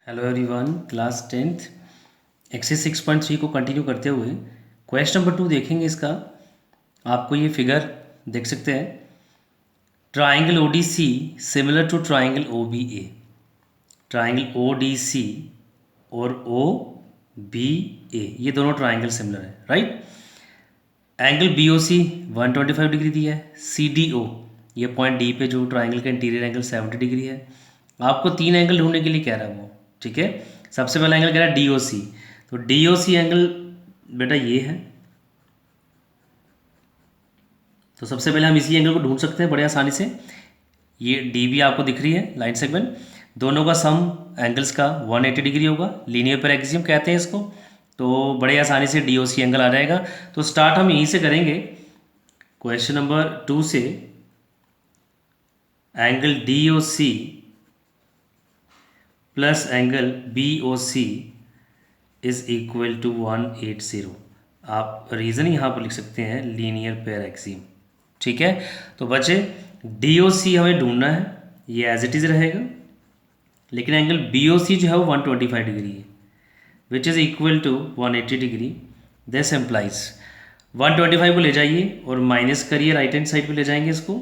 Hello everyone, class 10th exercise 6.3 को continue करते हुए क्वेश्चन नंबर 2 देखेंगे। इसका आपको ये फिगर देख सकते हैं, triangle O D C similar to triangle O B A. Triangle O D C और ओ बी ए ये दोनों ट्राइंगल सिमिलर है, right. Angle B O C 125 degree दिया है। सी डी ओ ये पॉइंट डी पे जो ट्राइंगल का इंटीरियर एंगल 70 डिग्री है। आपको तीन एंगल ढूंढने के लिए कह रहा है वो, ठीक है। सबसे पहला एंगल कह रहा है डी ओ सी, तो डी ओ सी एंगल बेटा ये है। तो सबसे पहले हम इसी एंगल को ढूंढ सकते हैं बड़े आसानी से। ये डी बी आपको दिख रही है लाइन सेगमेंट, दोनों का सम एंगल्स का 180 डिग्री होगा। लीनियर पर एक्सियम कहते हैं इसको। तो बड़े आसानी से डी ओ सी एंगल आ जाएगा। तो स्टार्ट हम यहीं से करेंगे, क्वेश्चन नंबर 2 से। Angle D O C plus angle B O C is equal to 180। आप रीज़न यहाँ पर लिख सकते हैं लीनियर पेयर एक्सियम, ठीक है। तो बच्चे डी ओ सी हमें ढूंढना है, ये एज इट इज़ रहेगा। लेकिन एंगल बी ओ सी जो है वो 125 डिग्री है, which is equal to 180 degree. This implies 125 को ले जाइए और माइनस करिए, राइट हैंड साइड पे ले जाएंगे इसको।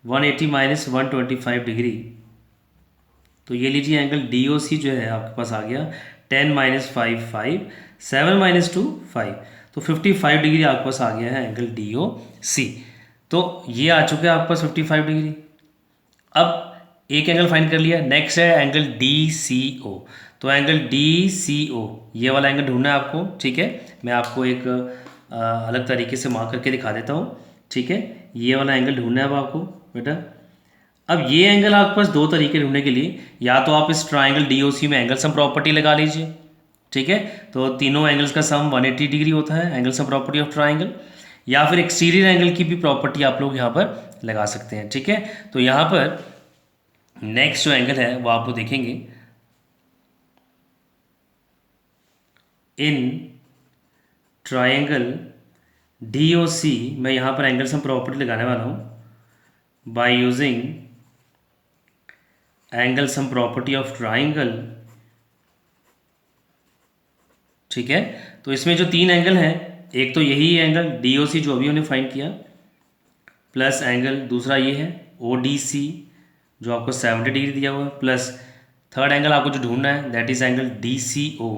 180 माइनस 125 डिग्री, तो ये लीजिए एंगल डी ओ सी जो है आपके पास आ गया 10 माइनस 5 5, 7 माइनस 2 5, तो 55 डिग्री आपके पास आ गया है एंगल डी ओ सी। तो ये आ चुका है आपके पास 55 डिग्री। अब एक एंगल फाइंड कर लिया, नेक्स्ट है एंगल डी सी ओ। तो एंगल डी सी ओ ये वाला एंगल ढूंढना है आपको, ठीक है। मैं आपको एक अलग तरीके से मार्क करके दिखा देता हूँ, ठीक है। ये वाला एंगल ढूंढना है अब आपको बेटा। अब ये एंगल आपके पास दो तरीके ढूंढने के लिए, या तो आप इस ट्राइंगल डी ओ सी में एंगल सम प्रॉपर्टी लगा लीजिए, ठीक है। तो तीनों एंगल्स का सम 180 डिग्री होता है, angle sum property of triangle. या फिर एक्सटीरियर एंगल की भी प्रॉपर्टी आप लोग यहाँ पर लगा सकते हैं, ठीक है। तो यहाँ पर नेक्स्ट जो एंगल है वो आप लोग देखेंगे, इन ट्राइंगल डी ओ सी मैं यहाँ पर एंगल सम प्रॉपर्टी लगाने वाला हूँ by using angle sum property of triangle, ठीक है। तो इसमें जो तीन एंगल हैं, एक तो यही एंगल डी ओ सी जो अभी हमने फाइंड किया, प्लस एंगल दूसरा ये है ओ डी सी जो आपको 70 डिग्री दिया हुआ है, प्लस थर्ड एंगल आपको जो ढूंढना है that is angle D C O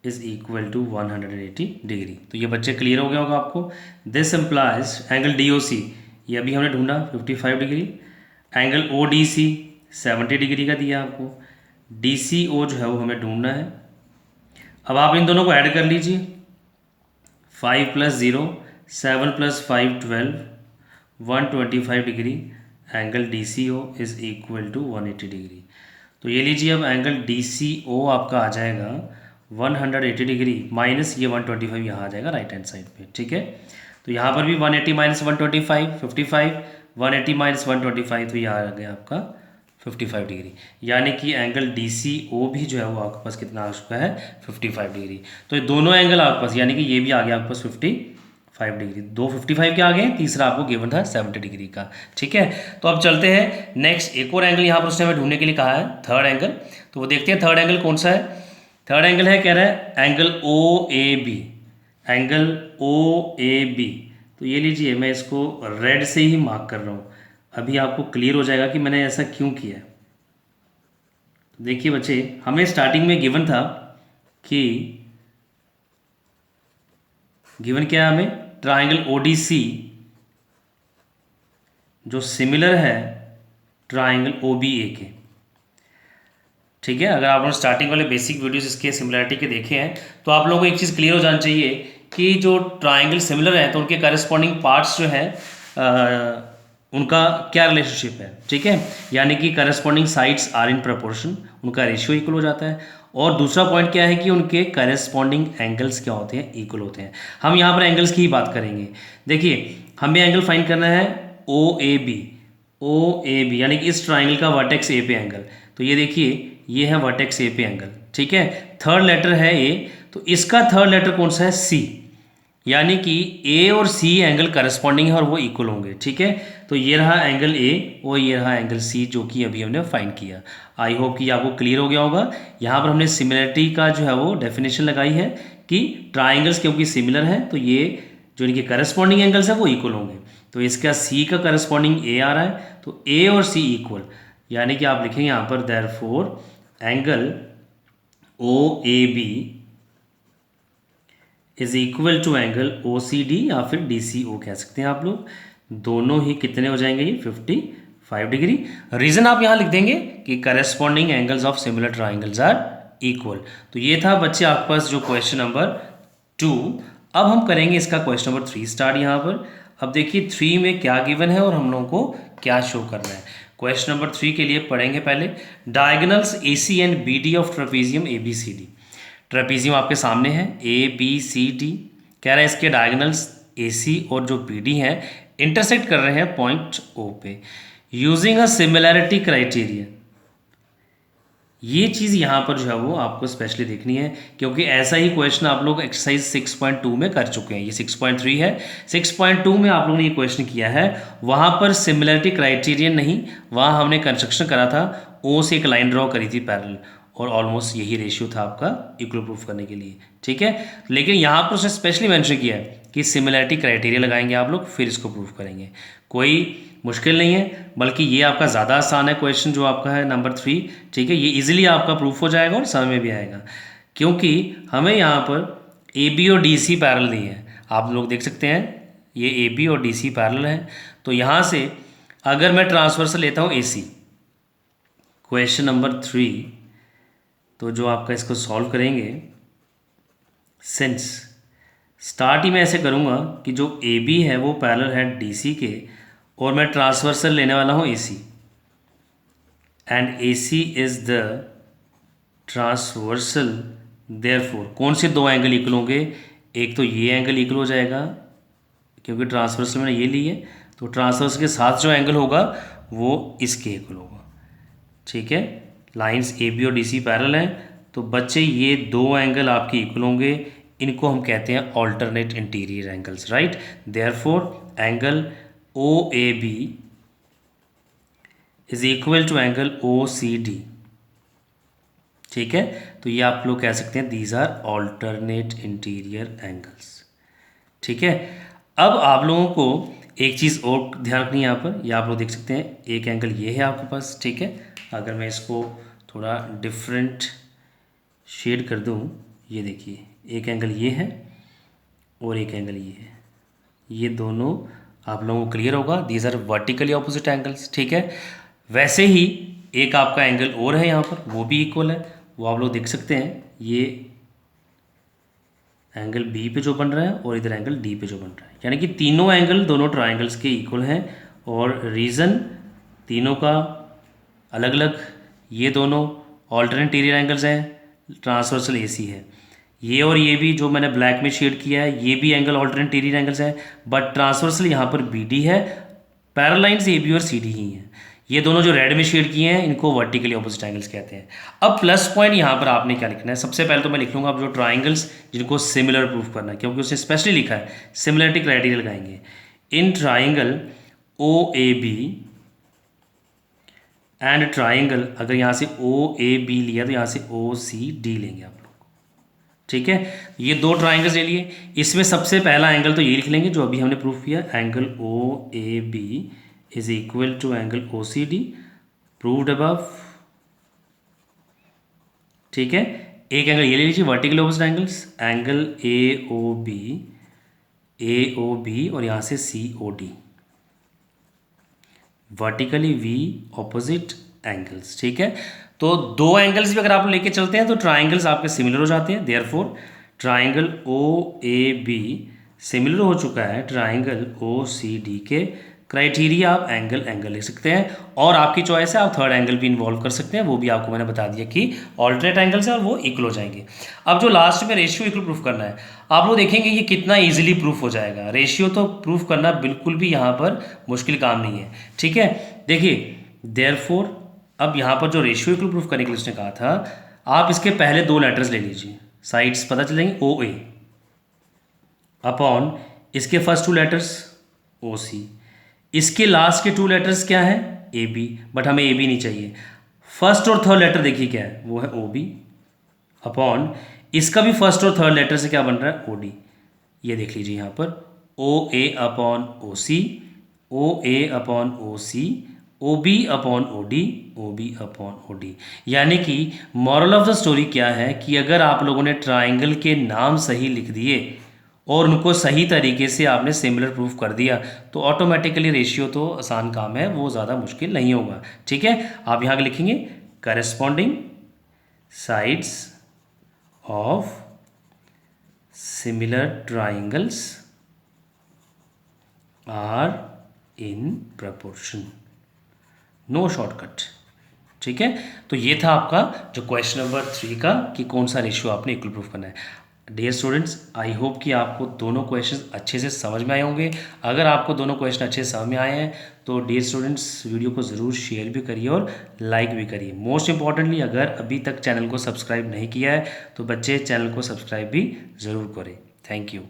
is equal to 180 degree. तो ये बच्चे क्लियर हो गया होगा आपको। This implies angle D O C ये अभी हमने ढूंढा 55 degree, angle O D C 70 degree का दिया आपको, डी सी ओ जो है वो हमें ढूंढना है। अब आप इन दोनों को ऐड कर लीजिए, 5 plus 0 7 plus 5 12, 125 degree angle D C O is equal to 180 degree. तो ये लीजिए अब एंगल डी सी ओ आपका आ जाएगा 180 डिग्री माइनस ये 125 यहाँ आ जाएगा राइट हैंड साइड पे, ठीक है। तो यहाँ पर भी 180 माइनस 125 55, 180 माइनस 125, तो ये आ गया आपका 55 डिग्री। यानी कि एंगल डी सी ओ भी जो है वो आपके पास कितना आ चुका है 55 डिग्री। तो ये दोनों एंगल आपके पास, यानी कि ये भी आ गया आपके पास 55 डिग्री, दो 55 के आ गए, तीसरा आपको गिवन था 70 डिग्री का, ठीक है। तो अब चलते हैं नेक्स्ट, एक और एंगल यहाँ पर उसने हमें ढूंढने के लिए कहा है, थर्ड एंगल। तो वो देखते हैं थर्ड एंगल कौन सा है। थर्ड एंगल है, कह रहा है angle O A B, angle O A B. तो ये लीजिए मैं इसको रेड से ही मार्क कर रहा हूँ, अभी आपको क्लियर हो जाएगा कि मैंने ऐसा क्यों किया है। देखिए बच्चे, हमें स्टार्टिंग में गिवन था कि गिवन क्या है हमें, ट्राइंगल ओ डी सी जो सिमिलर है ट्राइंगल ओ बी ए के, ठीक है। अगर आप लोग स्टार्टिंग वाले बेसिक वीडियोस इसके सिमिलरिटी के देखे हैं तो आप लोगों को एक चीज़ क्लियर हो जानी चाहिए कि जो ट्राइंगल सिमिलर है तो उनके करस्पॉन्डिंग पार्ट्स जो है उनका क्या रिलेशनशिप है, ठीक है। यानी कि corresponding sides are in proportion, उनका रेशियो इक्वल हो जाता है। और दूसरा पॉइंट क्या है कि उनके करस्पॉन्डिंग एंगल्स क्या होते हैं, इक्वल होते हैं। हम यहाँ पर एंगल्स की ही बात करेंगे। देखिए हमें एंगल फाइंड करना है ओ A B, O A B यानी कि इस ट्राइंगल का वर्टेक्स ए पे एंगल। तो ये देखिए ये है वर्टेक्स ए पे एंगल, ठीक है। थर्ड लेटर है ए, तो इसका थर्ड लेटर कौन सा है सी, यानी कि ए और सी एंगल करस्पॉन्डिंग है और वो इक्वल होंगे, ठीक है। तो ये रहा एंगल ए और ये रहा एंगल सी, जो कि अभी हमने फाइंड किया। आई होप कि आपको क्लियर हो गया होगा। यहाँ पर हमने सिमिलरिटी का जो है वो डेफिनेशन लगाई है कि ट्राइंगल्स क्योंकि सिमिलर हैं तो ये जो इनके करस्पॉन्डिंग एंगल्स हैं वो इक्वल होंगे। तो इसका सी का करस्पॉन्डिंग ए आ रहा है, तो ए और सी इक्वल, यानी कि आप लिखेंगे यहाँ पर therefore angle O A B is equal to angle O C D या फिर डी सी ओ कह सकते हैं आप लोग। दोनों ही कितने हो जाएंगे, ये 55 डिग्री। रीजन आप यहाँ लिख देंगे कि corresponding angles of similar triangles are equal. तो ये था बच्चे आपके पास जो क्वेश्चन नंबर 2। अब हम करेंगे इसका क्वेश्चन नंबर 3 स्टार्ट यहाँ पर। अब देखिए 3 में क्या गिवन है और हम लोगों को क्या शो करना है। क्वेश्चन नंबर 3 के लिए पढ़ेंगे पहले diagonals A C and B D of trapezium A B C D. Trapezium आपके सामने है, ए बी सी डी कह रहा है इसके डायगोनल्स ए सी और जो बी डी है इंटरसेक्ट कर रहे हैं पॉइंट ओ पे यूजिंग अ सिमिलैरिटी क्राइटेरिया। ये चीज़ यहाँ पर जो है वो आपको स्पेशली देखनी है, क्योंकि ऐसा ही क्वेश्चन आप लोग एक्सरसाइज 6.2 में कर चुके हैं। ये 6.3 है, 6.2 में आप लोगों ने ये क्वेश्चन किया है। वहाँ पर सिमिलरिटी क्राइटेरियन नहीं, वहाँ हमने कंस्ट्रक्शन करा था, ओ से एक लाइन ड्रॉ करी थी पैरेलल, और ऑलमोस्ट यही रेशियो था आपका इक्वल प्रूफ करने के लिए, ठीक है। लेकिन यहाँ पर उसने स्पेशली मेंशन किया है कि सिमिलरिटी क्राइटेरिया लगाएंगे आप लोग, फिर इसको प्रूफ करेंगे। कोई मुश्किल नहीं है, बल्कि ये आपका ज़्यादा आसान है क्वेश्चन जो आपका है नंबर 3, ठीक है। ये इजीली आपका प्रूफ हो जाएगा और समय में भी आएगा, क्योंकि हमें यहाँ पर ए बी और डी सी पैरेलल नहीं है। आप लोग देख सकते हैं ये ए बी और डी सी पैरेलल है। तो यहाँ से अगर मैं ट्रांसवर्सल लेता हूँ ए सी, क्वेश्चन नंबर 3, तो जो आपका इसको सॉल्व करेंगे, सिंस स्टार्ट ही मैं ऐसे करूँगा कि जो ए बी है वो पैरेलल है डी सी के, और मैं ट्रांसवर्सल लेने वाला हूँ A C, and A C is the transversal. Therefore कौन से दो एंगल इक्वल होंगे, एक तो ये एंगल इक्वल हो जाएगा क्योंकि ट्रांसवर्सल मैंने ये ली है, तो ट्रांसवर्सल के साथ जो एंगल होगा वो इसके इक्वल होगा, ठीक है। लाइंस ए बी और डी सी पैरेलल हैं, तो बच्चे ये दो एंगल आपके इक्वल होंगे, इनको हम कहते हैं alternate interior angles, right. Therefore angle O A B is equal to angle O C D, ठीक है। तो ये आप लोग कह सकते हैं these are alternate interior angles, ठीक है। अब आप लोगों को एक चीज़ और ध्यान रखनी है यहाँ पर, ये आप लोग देख सकते हैं एक एंगल ये है आपके पास, ठीक है। अगर मैं इसको थोड़ा डिफरेंट शेड कर दूँ, ये देखिए एक एंगल ये है और एक एंगल ये है, ये दोनों आप लोगों को क्लियर होगा, these are vertically opposite angles, ठीक है। वैसे ही एक आपका एंगल और है यहाँ पर, वो भी इक्वल है, वो आप लोग देख सकते हैं, ये एंगल बी पे जो बन रहा है और इधर एंगल डी पे जो बन रहा है, यानी कि तीनों एंगल दोनों ट्राइंगल्स के इक्वल हैं। और रीज़न तीनों का अलग अलग, ये दोनों ऑल्टरनेट इंटीरियर एंगल्स हैं, ट्रांसवर्सल ए सी है, ये और ये भी जो मैंने ब्लैक में शेड किया है ये भी एंगल ऑल्टरनेट इंटीरियर एंगल्स हैं, बट ट्रांसवर्सल यहाँ पर बी डी है, पैरेलल ए बी और सी डी ही हैं। ये दोनों जो रेड में शेड किए हैं इनको वर्टिकली ऑपोजिट एंगल्स कहते हैं। अब प्लस पॉइंट यहाँ पर आपने क्या लिखना है, सबसे पहले तो मैं लिख लूँगा अब जो ट्राइंगल्स जिनको सिमिलर प्रूफ करना है, क्योंकि उसने स्पेशली लिखा है सिमिलरिटी क्राइटेरिया लगाएंगे। In triangle O A B and triangle, अगर यहाँ से ओ ए बी लिया तो यहाँ से ओ सी डी लेंगे आप लोग, ठीक है। ये दो ट्राइंगल्स ले लिए, इसमें सबसे पहला एंगल तो ये लिख लेंगे जो अभी हमने प्रूफ किया, angle O A B is equal to angle O C D, proved above, ठीक है। एक एंगल ये ले लीजिए vertical opposite angles, angle A O B और यहाँ से C O D, vertically we opposite angles, ठीक है। तो दो एंगल्स भी अगर आप लेके चलते हैं तो ट्राइंगल्स आपके सिमिलर हो जाते हैं। Therefore triangle O A B similar हो चुका है ट्राइंगल ओ सी डी के, क्राइटेरिया आप एंगल लिख सकते हैं, और आपकी चॉइस है आप थर्ड एंगल भी इन्वॉल्व कर सकते हैं, वो भी आपको मैंने बता दिया कि ऑल्टरनेट एंगल्स हैं और वो इक्वल हो जाएंगे। अब जो लास्ट में रेशियो इक्वल प्रूफ करना है, आप लोग देखेंगे ये कितना इजीली प्रूफ हो जाएगा। रेशियो तो प्रूफ करना बिल्कुल भी यहाँ पर मुश्किल काम नहीं है, ठीक है। देखिए देयरफॉर अब यहाँ पर जो रेशियो इक्वल प्रूफ करने के लिए उसने कहा था, आप इसके पहले दो लेटर्स ले लीजिए, साइड्स पता चल जाएंगे, ओ ए, अपॉन इसके फर्स्ट टू लेटर्स ओ सी, इसके लास्ट के टू लेटर्स क्या हैं ए बी, बट हमें ए बी नहीं चाहिए। फर्स्ट और थर्ड लेटर देखिए क्या है, वो है ओ बी, अपॉन इसका भी फर्स्ट और थर्ड लेटर से क्या बन रहा है ओ डी। ये देख लीजिए यहाँ पर O A upon O C, O A upon O C, O B upon O D, O B upon O D. यानी कि मॉरल ऑफ द स्टोरी क्या है कि अगर आप लोगों ने ट्राइंगल के नाम सही लिख दिए और उनको सही तरीके से आपने सिमिलर प्रूफ कर दिया तो ऑटोमेटिकली रेशियो तो आसान काम है, वो ज़्यादा मुश्किल नहीं होगा। ठीक है, आप यहाँ लिखेंगे corresponding sides of similar triangles are in proportion, no shortcut. ठीक है, तो ये था आपका जो क्वेश्चन नंबर 3 का कि कौन सा रेशियो आपने इक्वल प्रूफ करना है। डियर स्टूडेंट्स, आई होप कि आपको दोनों क्वेश्चन अच्छे से समझ में आए होंगे। अगर आपको दोनों क्वेश्चन अच्छे से समझ में आए हैं तो डियर स्टूडेंट्स वीडियो को ज़रूर शेयर भी करिए और लाइक भी करिए। मोस्ट इंपॉर्टेंटली अगर अभी तक चैनल को सब्सक्राइब नहीं किया है तो बच्चे चैनल को सब्सक्राइब भी ज़रूर करें। Thank you.